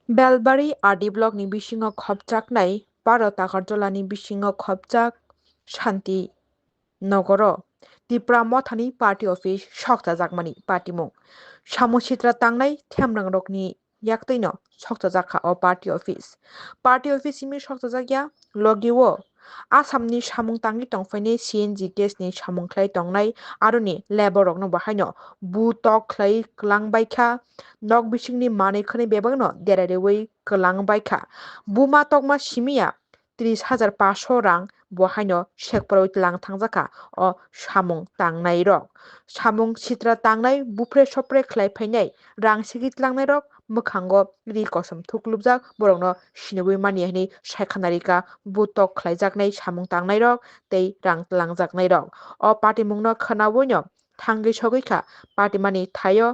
बेलबारि RD ब्लकनि बिसिङाव खबजाकनाय भारत आगारतलानि बिसिङाव खबजाक शान्ति नगराव त्रिपुरा मथानि पार्टी अफिस सकजाजाकमानि पार्टीमुं सामुसित्रा तांनाय थेमरां रकनि याक्तैनो सकजाजाखा अ पार्टी अफिस सिमी सकजाजाकिया लगिओ आसामनि सामुं तांनि तंफायनि CNG गेसनि सामुंख्लाय तंनाय आरोनि लेबर रकनो बाहायनो बुटक ख्लाय क्लांबायखा नक बिसिंनि मानैखोनि बेबागनो देरारेवै क्लांबायखा बुमा तकमा सिमिया 30,500 रां बहायनो शेकपराव लांथांजाखा अ सामुं तांनाय रक सामुं सित्रा तांनाय बुफ्रे सप्रे ख्लायफैनाय रां सिगितलांनाय रक मोखांगो रिकसम थुकलुबजाक बरंनो सिनबै मानियानि सायखानारिका बुटक ख्लायजाकनाय सामुं तांनाय रक तै रां लांजाकनाय रक अ पार्टी मुंनो खोनावैनो थांगै सगैखा पार्टी मानि थायो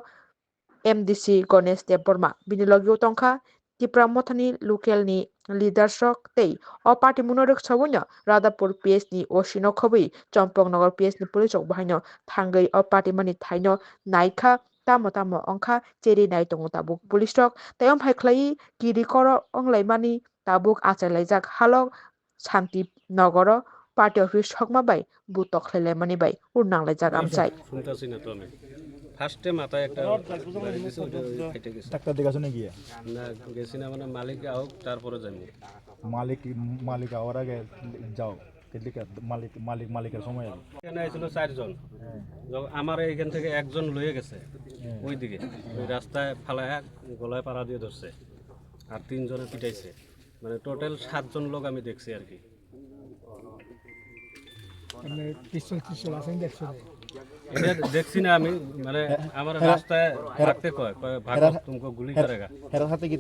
MDC गणेश देव बर्मा बिनि लगियो तंखा त्रिपुरा मथानि लकेलनि लिडार्सक तै अ पार्टी मुंनो रोखसावैनो रादापुर PS नि ओसिनो खबै चम्पकनगर PS नि पुलिस बाहायनो थांगै अ पार्टी मानि थाइनो नायखा तामो अंखा चेरि नाय दङ ताबुक पुलिस रक तयम फायख्लाय किरिकर अंलायमानि ताबुक आचारलायजाक हालक शान्ति नगर पार्टी अफिस सकमाबाय बुटक ख्लायलायमानि बाय उरनांलायजाक आमसाय শুনতাছি না তো আমি ফার্স্ট টাইম মাথায় একটা বাড়ি দিছে ওইটা ফেটে গেছে ডাক্তার দেখাছো না গিয়ে না গেছি না মানে মালিক আউক তারপরে যাবো মালিক আওয়ার আগে যাও কেটলিকা মালিকের সময় আগে এখানে ছিল 4 জন আমার এইখান থেকে একজন লয়ে গেছে ওইদিকে ওই রাস্তায় ফালায় গলায় পাড়া দিয়ে ধরছে আর 3 জনে পিটাইছে মানে টোটাল 7 জন লোক আমি দেখছি আর কি মানে পিস্তল আছে দেখছো এটা দেখছি না আমি মানে আমার রাস্তায় রাখতে কয় ভাগো তুমকো গুলি করেগা এর সাথে কি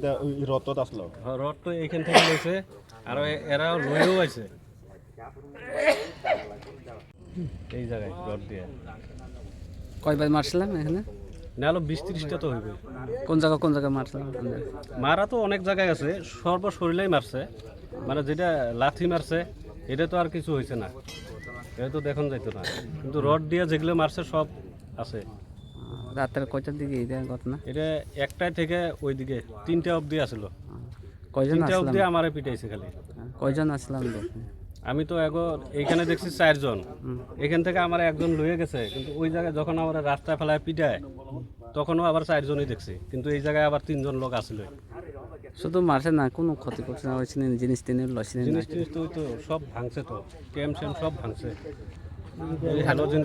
রত আসলো রড তো এইখান থেকে লইছে আর এরাও লয়েও আছে এই জায়গায় রড দিয়ে কয়বার মারছিলাম এখানে না হলো 20-30টা তো হইবে কোন জায়গা মারছিলাম মারা তো অনেক জায়গায় আছে সর্বশরীরেই মারছে মানে যেটা লাথি মারছে এটা তো আর কিছু হয়েছে না এটা তো দেখুন যাইতো না কিন্তু রড দিয়ে যেগুলো মারছে সব আছে রাতের কয়টার দিকে এই ঘটনা এটা একটাই থেকে ওইদিকে 3টা অবধি আসলো কয়জন 3টা আসলাম অবধি আমারে পিটাইছে খালি কয়জন আসলাম আমি তো এইখানে দেখছি 4 জন এখান থেকে আমার একজন লয়ে গেছে কিন্তু ওই জায়গায় যখন আমরা রাস্তায় ফেলায় পিটায় তখনও আবার 4 জনই দেখছি কিন্তু এই জায়গায় আবার 3 জন লোক আসছিল শুধু মারছে না কোনো ক্ষতি করছে না হয়েছে জিনিস টিনিস লসিনি জিনিস তো ওই তো সব ভাঙছে তো ক্যাম সব ভাঙছে হ্যালোজিন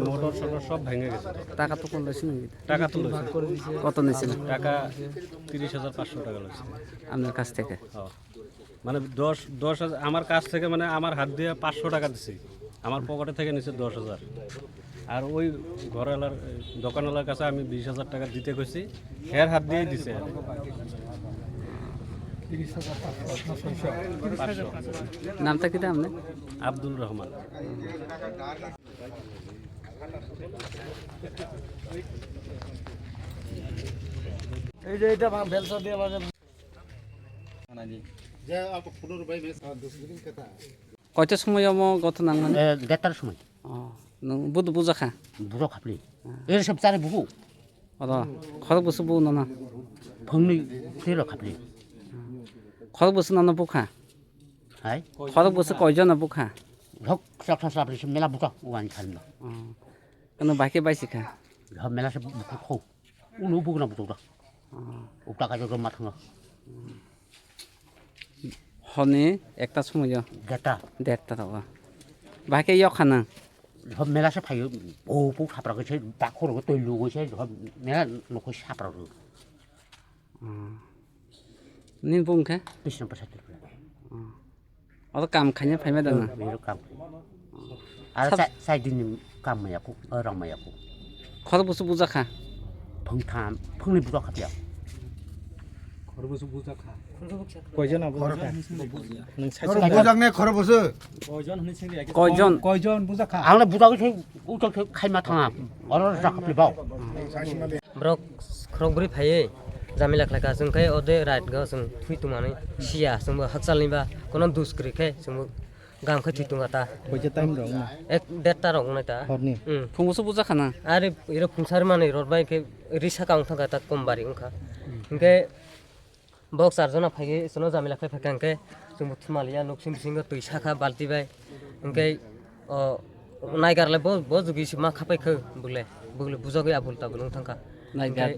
মোটর সব ভেঙে গেছে টাকা তো কোন লসি নাকি টাকা তো লইছে কত নিয়েছিল টাকা 30,500 টাকা লইছে আপনার কাছ থেকে মানে 10,000 আমার কাছ থেকে মানে আমার হাত দিয়ে 500 টাকা দিছি আমার পকেটে থেকে নিচে 10,000 আর ওই ঘরওয়ালার দোকানওয়ালার কাছে আমি 20,000 টাকা দিতে কইছি এর হাত দিয়েই দিছে 30,500 নামটা কি আপনি আব্দুল রহমান এই যে এটা বেলসা দিয়ে বাজে কয়টার সময় ঘটনা দেড়টার সময় বুধ বুঝা খা বুড়ো খাপলি এর সব চারে বহু খরক বসু বউ না ফংনি ফেরো খাপলি খরক বসু না বুখা হাই খরক বসু কয়জন বুখা ধক সব সাপলি সব মেলা বুকা ওয়ানি খালি না কেন বাইকে বাইছি খা সব মেলা সব বুকু খো উনো বুকনা বুকা উটা কাজে মাথা হনে একটা সময় দেড়টা 1:30 টাকা বাইকে ইয় খানা সব মেলা সব ফাইও ও পু সাপরা গেছে বাখর তৈ লু গেছে সব মেলা লোক সাপরা নিন বুংখা কৃষ্ণ প্রসাদ অত কাম খাইনে ফাইমা দানা বেরো কাম আর সাই দিন কাম মায়াকু রং মায়াকু খরক বসু বুঝা খা ফংথাম ফংনি বুকা খাপিয়া কয়জন কয়জন বুঝা খা আংলা বুকা গেছে উচল খাইমা থাঙা অর রাখাপলি বাও ब्रक खरंब्रै फायो जामिला खालायखा जोंखाय अदे राइट गा जों थुइतुमानै सिया जोंबो हाकसालनिबा कोनो दुसक्रिखाय जोंबो गामखै थुइतुमाता কয়টা टाइम रং एक डेटा रंग नायता हरनि फुंबसु बुझा खाना आरो इरो फुंसार माने रडबाय के रिसा काउं थांगा ता कमबारि ओंखा ओंखाय bok sarjona phai sono jamila khai phakangke jung thumaliya noksin singo tui saka balti bai engkai naigarle bo jugi ma khapai kho bugle bujogi abul ta bulung thangka Naigar.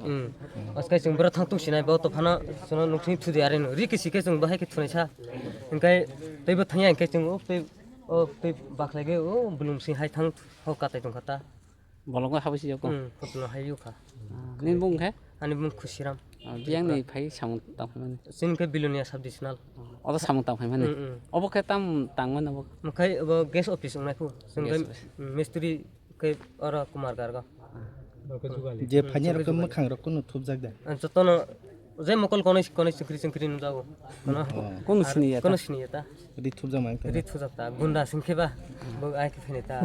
askai jung bra thang tu sinai bo to phana sono noksin thudi are no ri kisi ke jung bahai ke thunai sa engkai teibo thangya engkai jung pe baklage bulung sing hai thang ho katai tung kata bolong ko habisi ko putno hayu kha nin bung he ani bung khusiram biang ni phai samung tang phai mane sin ke bilonia subdivisional oda samung tang phai mane obo ke tam tang man obo mkai gas office ngai pu sunggai mistri ke ara kumar garga जे फाइनेर को मखां र कुनु थुप जाग दे जतनो जे मकल कोनै चंक्री नु जागो कोन सिनि या कोन सिनि यता रि थुप जामा रि थुजाता गुन्डा सिंखेबा ब आइके फेनेता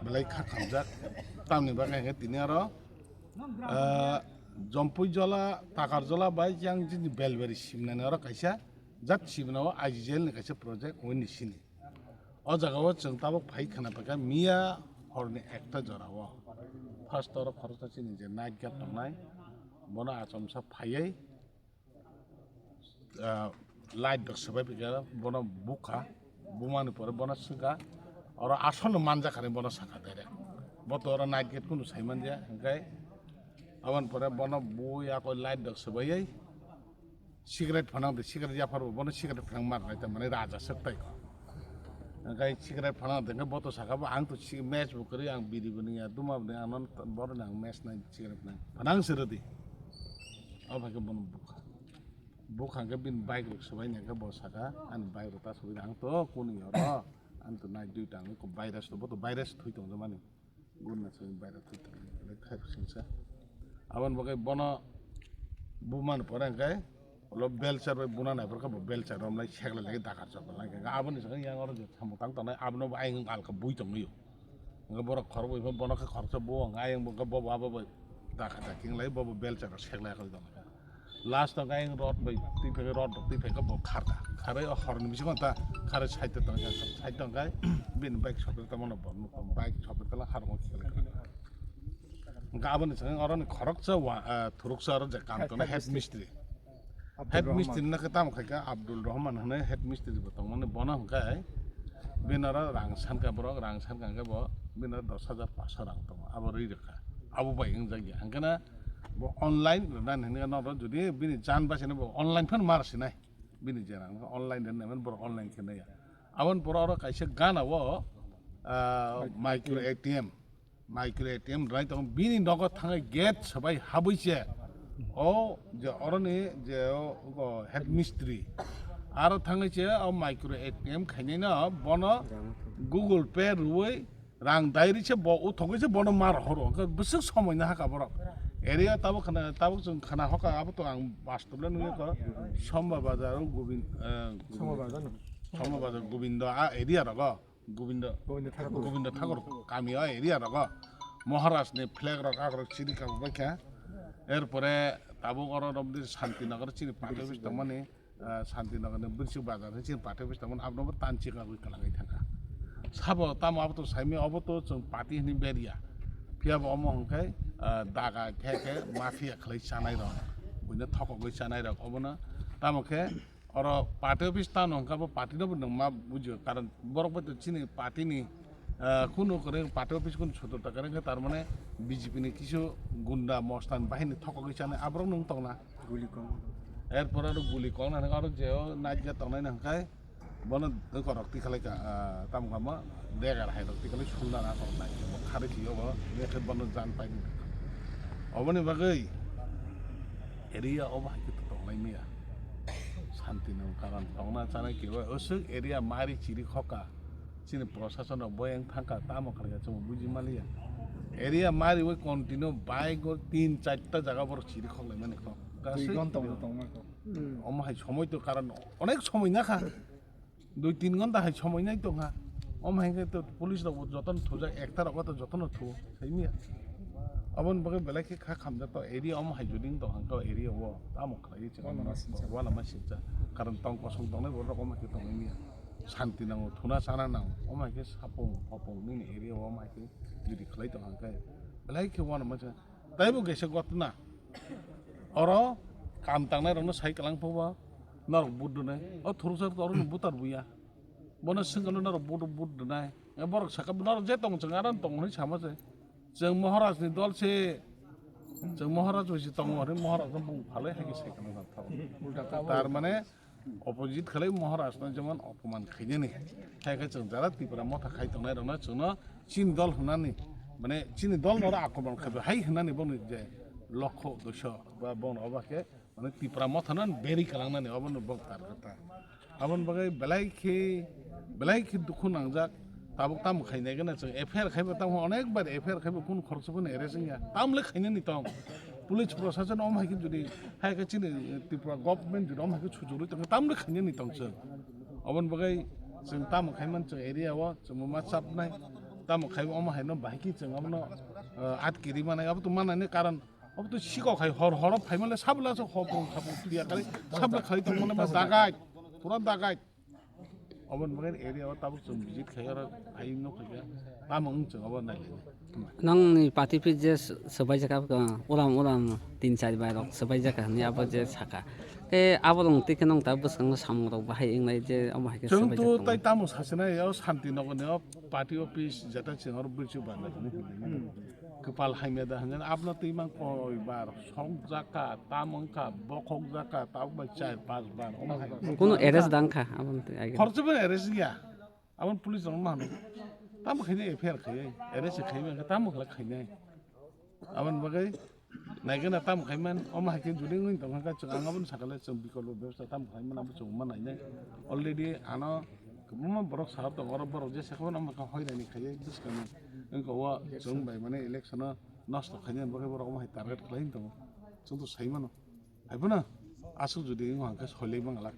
belai kha khamjak tamni bagai tini aro jompui jola takar jola bai yang jini belberi simnani aro kaisa jat simnawo IGL ni kaisa project wini sini o jagao jeng tabok phai khana paka miya horni ekta jorao first aro khorcha chini je night gap tongnai bono achomsa phaiai light dok sabai pika bono buka bumani pore bono suga और आसल मानजा खाने बना सका दे बतो और night gate को नुसाइमन दिया हंगाई oven पर बना बो या कोई लाइट दक सबैयै सिगरेट फनांग दे सिगरेट या फर बना सिगरेट फनांग मार रहा था मने राजा सकता है हंगाई सिगरेट फनांग दे बतो सका बो आंग तो मैच बुक करी आंग बीरी बनी या दुमा बने आनंद बरो ना मैच ना सिगरेट ना फनांग सिरदी अब हके बना बुक हंगे बिन बाइक रुक सबैयै ने बो सका अन बाइक रुता सबैयै आंग तो कोनी हो antu naik duit ang ko virus to boto virus thui tong zamani gunna se virus thui tong le khai singsa awan bagai bono buman porang kai lo belchar bai buna nai porka belchar rom lai sekla lagi dakar chok lai ka abon se yang oro je samutang tanai abno ai ng al ka bui tong yo nga borok khor boi bono ka khorcha bo nga yang bo ka bo aba bai dakar ta king lai bo belchar sekla ka dong last to gai rod bai ti phe rod ti phe ka bo kharta खारे हर निमिष को ता खारे side तो गाय बिन bike छपे त मन भन्नु bike छपे तला खार को खेले गाबन छ अरन खरक छ थुरुक छ र काम त हेड मिस्त्री न कता मखका अब्दुल रहमान हने हेड मिस्त्री बतङ माने बना गाय बिनर रांसान का बरक रांसान का ब बिनर 10,500 रां त अब रि रखा अब बाइङ जागिया हंगना ब अनलाइन न हने न जदि बिनि जान बासिने ब अनलाइन फन मारसि नाय bini jarang online dan nemen ber online kena ya awan pura orang kaisa gana wo micro ATM right tong bini nogo thang gate sabai habuise o je orani je o head mystery aro thang che o micro ATM khane na bono Google Pay ruoi rang dairi che bo uthogoi che bono mar horo busuk somoy na haka borok area तब जों खाना हका अब तो आं बास्तबले नुयो को समबा बाजार गोविंद आ एरिया रग गोविंद ठाकुर कामी आ एरिया रग महाराज ने फ्लैग रखा कर चिरी का बख्या एर परे ताबो गर रबदि शान्तिनगर चिरी पाटे बिस तमने शान्तिनगर ने बिरसु बाजार चिरी पाटे बिस तमन आपनो तानची का गई कलांगै थाका साबो ताम अब तो साइमे अब तो जों पार्टी नि बेरिया पियाब अमहंखाय दागा खेखे माफिया खलै चानाय र बुने थको गई चानाय र अबना तामखे और पार्टी अफिस तान हंका पार्टी न मा बुझ्यो कारण बरक त चिनि पार्टी नि कुनो करे पार्टी अफिस कुन छोटो त करे तार माने बीजेपी नि किसु गुंडा मस्तान बाहिनी थको गई चानाय आब्रक नंग तंगना गुली कम एर पर गुली कम न और जे नाइट गे तंगनाय नंखाय बन दक रक्ति खलै का तामखमा देगा हाय रक्ति खलै सुलना ना तंगनाय खारे थियो ब लेखे बन जान पाइन अबनि बागै एरिया अब हाके तंगनाय मिया शान्ति न कारण तंगना चानाय के असु एरिया मारि चिरि खका चिनि प्रशासन बयं थाका ताम खलगा चम बुझि मालिया एरिया मारि वे कन्टिन्यू बाइक 3-4টা জায়গা पर चिरि खलै माने ख गासै अम हाय समय तो कारण अनेक समय ना खा 2-3 घंटा हाय समय नै तो खा अम हाय तो पुलिस र जतन थुजा एकता रगत जतन थु सैमिया अबन बगे बेला के खा खामजा तो एरिया अम हाय जुदिं तो हंका एरिया वो ताम खलै छ वाला मासिजा कारण तंग कसं दंने बर रकम के तंगमिया शान्ति नांगो थुना साना नांगो अम हाय के सापं अपं नि एरिया अम हाय के जुदि खलै तो हंका বেলাই খেওয়ানো মাঝে তাইবো গেছে গত না অর কাম তাংনাই রনো সাইকেলাং পাবা নরক বুদ্ধ নাই ও থরুসার তর বুতার বুয়া বনে সিংগল নরক বুদ্ধ নাই বরক সাকাব নরক যে তং जों आरो तंनि सामाजे जों महाराजनि दलसे जों महाराज হইছে তং আরে महाराज बुं फाले हागि साइकेलां थाव तार माने अपोजिट खालाय महाराज जेमन अपमान खायनि हायखा जों जारा तिपुरा मथा खाय तंनाय रनो जोंनो चीन दल होनानै माने चीन दल नर आक्रमण खाबे हाय होनानै बनो जे लक्ष दश बा बन अबाके माने तिपुरा मथान बेरि खालांनानै अबन बक्तार कथा अबन बगै बेलायखि दुखु नांजाक ताबुक ताम खायनाय गना जों एफआईआर खायबा ताम अनेक बार एफआईआर खायबा कोन खरसबो नेरे जोंया तामले खायनानै ताम पुलिस प्रशासन अमहायखि जुदि हायखि चिनि त्रिपुरा गभर्नमेन्ट जुदि अमहायखि सुजुरि तंग तामले खायनानै तंग जों अबन बगै जों ताम खायमान जों एरियाव जों मा चापनाय ताम खायबा अमहायनो बाहायखि जों अबनो आतकिरि माने अब तो मानायनि कारण अब तो सिगाव खाय हर फायमाले साबलासो हबो खाबो क्लियार खालि साबला खाय तंगने बा दागाय पुरा दागाय अबन बगै एरियाव ताबो जों विजिट खायर फायनो खाया तामं जों अब नायले नंनि पार्टी पे जे सबाय जाका उराम 3-4 बार सबाय जाका नि अब जे साका ए अब दं तिखे नंग ता बसंग सामरो बाहाय इंनाय जे अमाय के जों सबाय तो जाका ताइ तामो सासेनायाव शान्ति नगरनियाव पार्टी अफिस जाता सिङाव बिरसु बानायनि कपाल हाइमेदा हनजन आपना तैमा कय बार सं जाका तामंका बखक जाका ताबा 4-5 बार कोनो एरेस दांखा आबन आगे खर्चबो एरेस गया आबन पुलिस जन मानो ताम खायने एफआईआर खाय एरेस खायमे ताम खला खायने आबन बगै नायगोना ताम खायमान अमाहायके जुदि नों दंगा जों आंगाबन साकाले जों बिकल्प व्यवस्था ताम खायमान आबो जों मानायने अलरेडी आनो गोबां बरक साहाब दं अर बरक जे साखौन आमका हयनायनि खाय दिसकानो नोंखौ जों बाय माने इलेक्सन नष्ट खायने बगै बरक अमाहाय टारगेट खालायन दं जों तो सायमानो हायबोना आसु जुदि आंखौ सलै बांगाला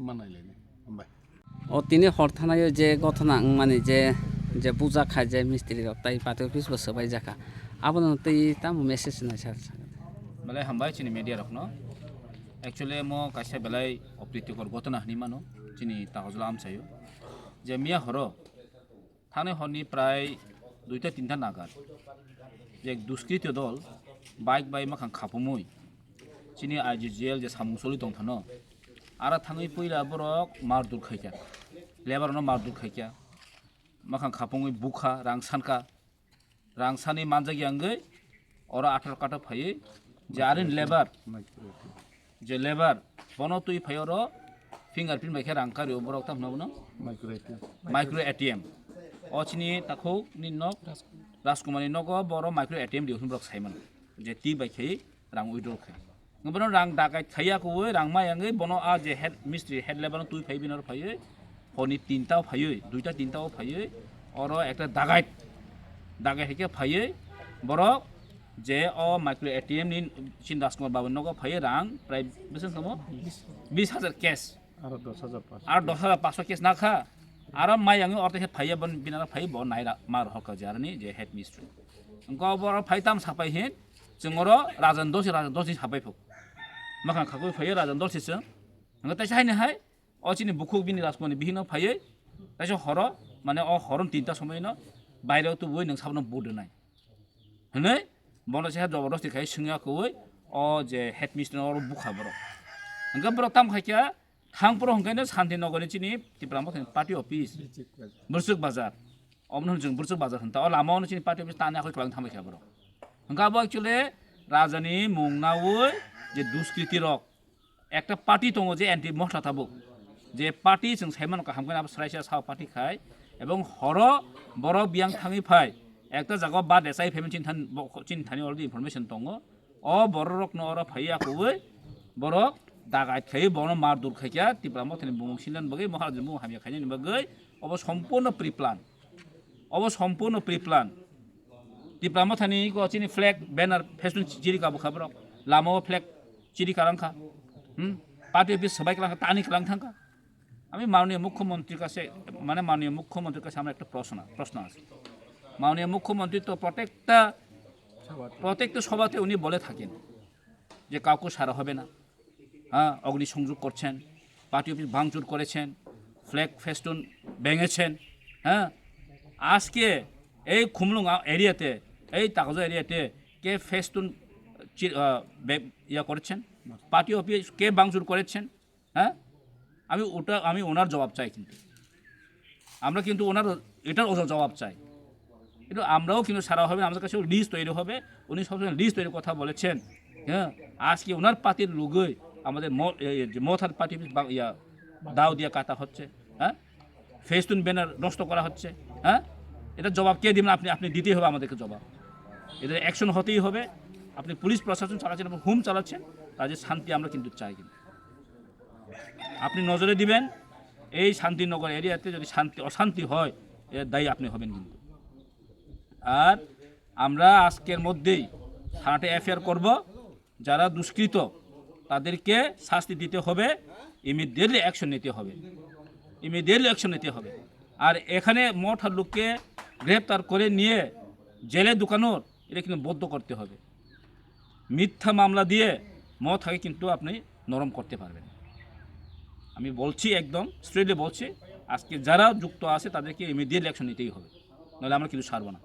मानायलायने हमबाय ओ तिनि हरथानाय जे गथना माने जे पूजा खा जे मिस्त्री ताइ पार्टी ऑफिस बस सबाय जाका आबन तै ताम मेसेज ना सर बेलाय हामबाय चिनि मिडिया रखनो एक्चुअली मो कासे बेलाय अप्रीतिकर घटना हनि मानो चिनि तागजला आमसायो जे मिया हरो थाने हरनि प्राय 2-3 नागार जे दुष्कृत्य दल बाइक बाय माखां खापुमुय चिनि आइजिएल जे सामुसलि दं थानो आरो थाङै फैला बरक मारदुर खायका लेबारनो मारदुर खायका माखां खापुमुय बुखा रांसानि मानजागियांगै अरा 18 काटा फायै जे आरिन लेबार बनो तुई फायरो फिंगारप्रिन्ट बायखे रांकारि बरक ताम नबनो माइक्रो एटीएम अचिनि ताखौ नि नक राजकुमारी नग बर माइक्रो एटीएम दिहुन बरक साइमन जे ति बायखे रां उइड्र खाय ngबनो रां दागाय खायाखौ रां मायांगै बनो आ जे हेड मिस्ट्री हेड लेबार तुई फायबिनर फायै हनि 3टा फायै 2-3टा फायै अर एकटा दागाय हेके फायै बरक जे अ माइक्रो एटीएम नि चिन राजकुमार बाबु नग फायै रां प्राय बेसेन समो 20000 कैश आरो 10500 आरो 10500 कैश नाखा आरो मायांगै अरते हेड फायै बन बिनार फायै ब नायरा मार हक जारनि जे हेड मिस्ट्री अंको बर फायताम सापाय हे जोंगर राजन दसि सापाय फो माखां खाखौ फायै राजन दसिसो अंगो ताइसा हायने हाय अचिनि बुखुक बिनि राजकुमारनि बिहिनो फायै ताइसा हर माने अ हरन 3टा समयनो बायराव तो वइ नों साबनो बदनाय हनै बनो से जबरदस्ति खाय सिङाखौ अ जे हेड मिस्ट्री अर बुखा बर अंगो बर ताम खायका थांपुर हंगायनो शान्ति नगरनि चिनि तिप्रामो पार्टी अफिस बुरसुक बाजार अमन जों बुरसुक बाजार हन्ता अ लामावनो चिनि पार्टी अफिस ताने आखै खालाम थांबाय बर हंगाबो एक्चुअली राजानि मुंनावै जे दुष्कृति रक একটা পার্টি दङ जे एन्टी मस्ला थाबो जे पार्टी जों साइमान का हामगोन आबो सरायसा साव पार्टी खाय एवं हर बर बियां थाङै फाय একটা জায়গা বা দেসাই फेमेन चिन्थानि अलरेडी इनफरमेशन दङ अ बर रकनो अर फायाखौै बर दागाय खाय बन मार दुर खायया तिप्रामो थनि बुंसिलन बगै महाराज मु हामिया खायनि बगै अब सम्पूर्ण प्री प्लान तिप्रामो थनि को चिनि फ्लैग बैनर फेस्टुन चिरि का बखबर लामो फ्लैग चिरि कारांखा पार्टी ऑफिस सबाई कलांखा तानि कलांथांखा আমি মাননীয় মুখ্যমন্ত্রীর কাছে মানে মাননীয় মুখ্যমন্ত্রীর কাছে আমার একটা প্রশ্ন আছে মাননীয় মুখ্যমন্ত্রী তো প্রত্যেকটা সভাতে উনি বলে থাকেন যে কাউকে সারা হবে না হ্যাঁ অগ্নিসংযোগ করছেন পার্টি অফিস ভাঙচুর করেছেন ফ্ল্যাগ ফেস্টুন ভেঙেছেন হ্যাঁ আজকে এই খুমলুং এরিয়াতে এই তাকজ এরিয়াতে কে ফেস্টুন ইয়া করেছেন, পার্টি অফিস কে ভাঙচুর করেছেন, হ্যাঁ আমি ওনার জবাব চাই। কিন্তু আমরা কিন্তু ওনার এটার জবাব চাই। কিন্তু আমরাও কিন্তু সারা হবে, আমাদের কাছে লিস্ট তৈরি হবে। উনি সবসময় লিস্ট তৈরির কথা বলেছেন। হ্যাঁ, আজকে ওনার পার্টির লোকই আমাদের মথার পার্টি ইয়া দাও দিয়ে কাটা হচ্ছে, হ্যাঁ ফেস্টুন ব্যানার নষ্ট করা হচ্ছে। হ্যাঁ, এটা জবাব কে দিবেন? আপনি দিতেই হবে আমাদেরকে জবাব। এদের অ্যাকশন হতেই হবে। আপনি পুলিশ প্রশাসন চালাচ্ছেন, আপনি হুম চালাচ্ছেন, কাজে শান্তি আমরা কিন্তু চাই। কিন্তু আপনি নজরে দিবেন এই শান্তিনগর এরিয়াতে যদি অশান্তি হয় এর দায়ী আপনি হবেন। কিন্তু আর আমরা আজকের মধ্যেই থানাতে এফআইআর করব। যারা দুষ্কৃত তাদেরকে শাস্তি দিতে হবে, ইমিডিয়েটলি অ্যাকশন নিতে হবে। আর এখানে মঠার লোককে গ্রেপ্তার করে নিয়ে জেলে ঢুকানোর এটা কিন্তু বদ্ধ করতে হবে। মিথ্যা মামলা দিয়ে মঠাকে কিন্তু আপনি নরম করতে পারবেন। আমি বলছি, একদম স্ট্রেটলি বলছি, আজকে যারা যুক্ত আছে তাদেরকে ইমিডিয়েটলি অ্যাকশন নিতেই হবে, নাহলে আমরা কিন্তু ছাড়বো না।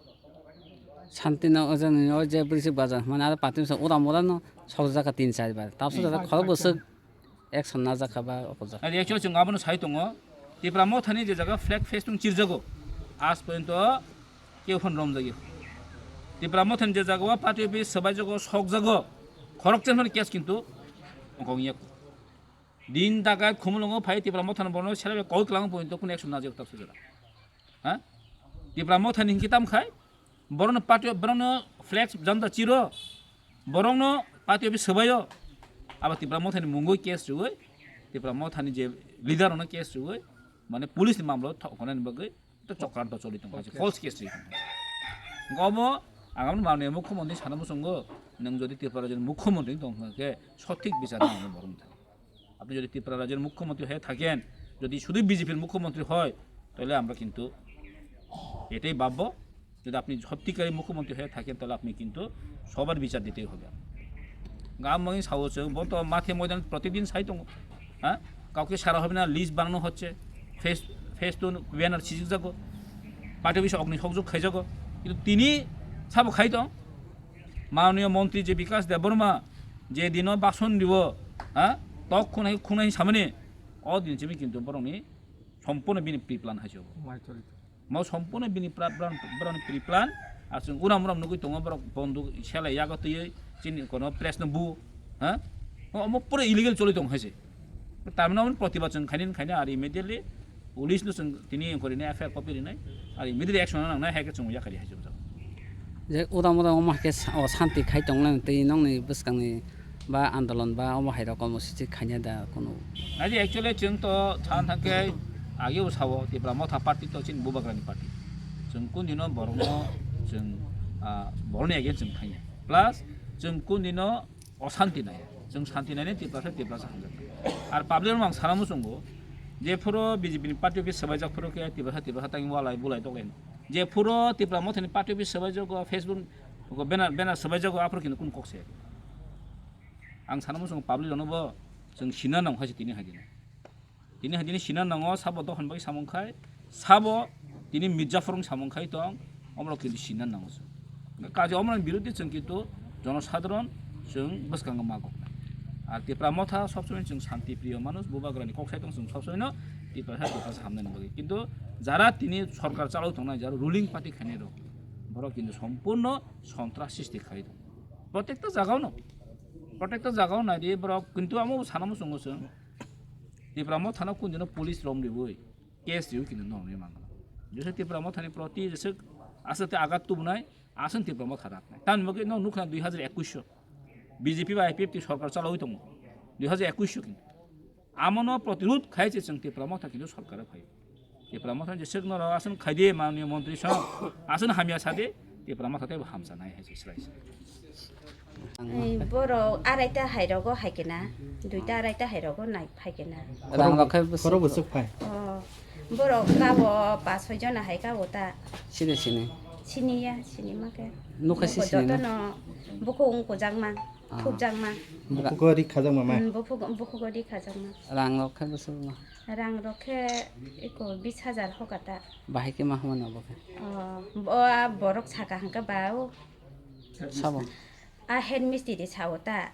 শান্তিনগর যে ব্রিটিশ বাজার মানে আর পাতি ওরাম ওরানো সব জায়গা 3-4 বার তারপর খরচ বছর একশন না জায়গা অপজা एक्चुअली जों गाबोन साइ दङ तिप्रा मथानि जे जायगा फ्लेग फेस्टुं चिरजागो आज पर्यन्त केउफोन रम जायो तिप्रा मथानि जे जायगा पार्टी बे सबाय जागो सक जागो खरकचेन केस किन्तु अंगनिया दिन दागा खुमलंगो फाइ तिप्रा मथानि बनो सेलाबे कल क्लां पर्यन्त कुन एक्शन ना जायो ताप सुजरा हा तिप्रा मथानि किताम खाय बरन पार्टी बरन फ्लेग जन्दा चिरो बरन पार्टी बे सबायो अब तिप्रा मथानि मुंगो केस जुगो तिप्रा मथानि जे लिडार होना केस जुगो माने पुलिस मामला थखनानि बगै त चक्रान्त चलित दं फल्स केस रि गमो आगाम माने मुख्यमंत्री सानामु संगो नों जदि त्रिपुरा रायजोनि मुख्यमंत्री दंखे सঠিক বিচার नांगौ बरं আপনি যদি त्रिपुरा রাজ্যের মুখ্যমন্ত্রী হয়ে থাকেন যদি শুধু বিজেপির মুখ্যমন্ত্রী হয় তাহলে আমরা কিন্তু এটাই ভাববো যদি আপনি সত্যিকারের মুখ্যমন্ত্রী হয়ে থাকেন তাহলে আপনি কিন্তু সবার বিচার দিতেই হবে গামমাই সাহসে বলতো মাঠে ময়দান প্রতিদিন সাই দङ হ্যাঁ কাউকে সারা হবে না লিস্ট বানানো হচ্ছে ফেস্টুন ব্যানার ছিজিক যাগো পার্টি অফিসে অগ্নিসংযোগ খাই যাগো কিন্তু তিনি সাব খাই দङ মাননীয় মন্ত্রী যে বিকাশ দেববর্মা যে দিনও বাসন দিব হ্যাঁ তখন খুনাই সামনে অদিনসিম কিন্তু বরংনি সম্পূর্ণ বিনি প্রিপ্লান হাইছো माव सम्पूर्ण बिनि ब्रान प्रिप्लान आसुं उराम उराम नुगै दङ ब्रक बन्दुक सेलाय यागतयै चिन कोनो प्रेस न बु ह म पुरा इलिगल चलि दङ हैसे तारमाने प्रतिबाद जों खायनो आरो इमिडियेटली पुलिस नो जों तिनि करिने एफआईआर कपि रिनाय आरो इमिडियेट एक्शन नांनाय हायके जों याखारि हायजो जे उराम माके शान्ति खाइ दंलाय तै नंनि बसकांनि बा आन्दोलन बा अमहायरा कर्मसूचि खायनो दा कोनो आदि एक्चुअली जों तो थान थाके आगे उसावो तिप्रा मथा पार्टी तो चिन बुबाग्रानि पार्टी जों कुन दिनो बरनो जों बरनि एगेन जों थायो प्लास जों कुन दिनो अशान्ति नाय जों शान्ति नायने तिप्रा हामजा आरो पाब्लिक मां सारामु संगो जे फुरो बीजेपी पार्टी अफिस सबायजाक फुरो के तिप्रा तांग वालाय बुलाय दगेन जे फुरो तिप्रा मथानि पार्टी अफिस सबायजाक फेसबुक बेनार सबायजाक आफोर किनु कुन कक्से आं सारामु संगो पाब्लिक जनबो जों सिना नां हाजि तिनि हादिनो তিনি হাদিনি সিনা নङ সাব দহনবাই সামংখাই সাব তিনি মির্জাফরং সামংখাই দं আমরা কিন্তু সিনা নङस কাজে আমরা বিরোধী जों কিন্তু জনসাধারণ जों বসকাঙ্গ মাগো আর তিপ্রা মথা সবসময় जों শান্তি প্রিয় মানুষ বুবাগ্রানি কক্সাই দं जों সবসময় তিপ্রা সামনে নবগে কিন্তু যারা তিনি সরকার চালাও দं যারা রুলিং পার্টি খানে র বড় কিন্তু সম্পূর্ণ সন্ত্রাস সৃষ্টি খাই দं প্রত্যেকটা জায়গাও না দিয়ে বড় কিন্তু আমো সানামু संगस तिप्रा मथाना कुन दिन पुलिस रम दिबोय केस दिउ किन नरनि मांगला जसे तिप्रा मथानि प्रति जसे आसते आघात तुबनाय आसन तिप्रा मथा राखनाय तान मगे न नुखना 2021 बीजेपी बा आईपीएफ सरकार चालाउ दङ 2021 किन आमनो प्रतिरोध खाइছে जों तिप्रा मथा किन सरकार फाइ तिप्रा मथा जसे न आसन खाइदे माननीय मन्त्री स आसन हामिया सादे तिप्रा मथाते हामसा नाय हाइছে स्राइस बर' आरायता हाइरगो हाइकेना दुइटा आरायता हाइरगो नाय फाइकेना रां रखाय खर बसक फाय बर' गाबो 5-6 জন हाइ गाबो ता सिने सिनिया सिनि माके नखासि सिने दतन बुखौ उंको जांमा थुब जांमा बुखौ रि खाजां मामा बुखौ गरि खाजांमा रां रखाय बसक रां रखे एको 20,000 हकाता बाहायके मा हमना बके बरक साका हंका बाव 사보 아 햇미스티디 사오다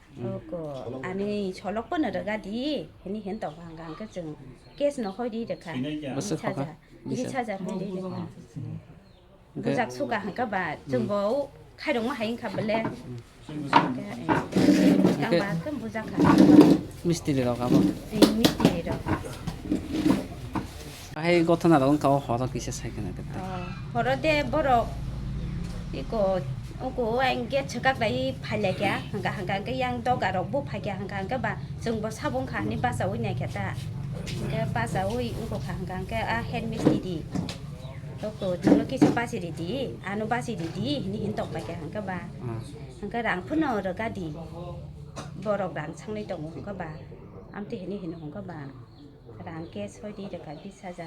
그 아니 철록번을 가디 해니 현도 방강 그좀 깨스는 허리 이렇게 찾아 이 찾아 허리 이렇게 부작 수가 한가 봐 정보 khai 하인 가벌래 강바 큰 부작 미스티리로 가보 미스티리로 hay gotha na ron kaw hora kise saike na kata horode boro 이거 오고 안게 저각 나이 팔려게 한가 그 양도 가로 못 팔게 한가 봐 정보 사본 가니 봐서 오냐 게다 그 봐서 오이 오고 한가 아 햇미스티디 또 저렇게 바시리디 아노 바시리디 니 힌도 빠게 한가 봐 한가 랑 푸너로 가디 버럭랑 창내 동호 한가 봐 아무튼 해니 해는 한가 봐 랑게 소디 가 비싸자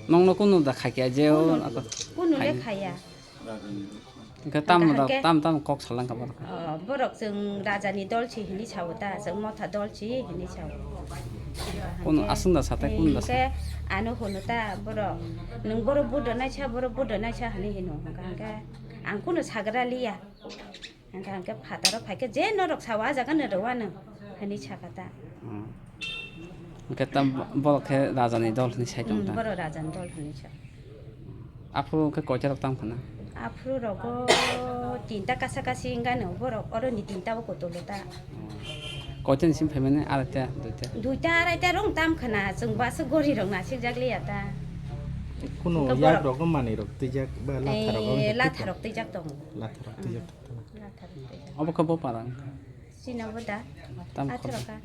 nong no kunu da khake jeo 꾸누레 가야 ka tam kok salang ka ba 버럭 정 라자니 돌치 히니 차오다 정 모타 돌치 히니 차오 kunu asung da sata kunu da ke anu honuta boro nung boro budana cha hani hinu kangka angkuno sagara liya kangka phataro phake je norok sawa jaga nerwa nang hani chakata ka tam bol ke rajani dol ni sai kam da boro rajan dol hani cha apro ke ko jarok tam khana 앞으로 로고 tinta kasakasi ingano boro oro ni tinta ko tolota ko chen sim phemen arata duita duita araita rong tam khana jung ba su gori rong na sik jagli ata কোনো ইয়াক রকম মানে rock তিজাক বা la tharok tijak tong লাথারক তিজাক la tharok tijak obo ka bo parang sinaboda tam atroka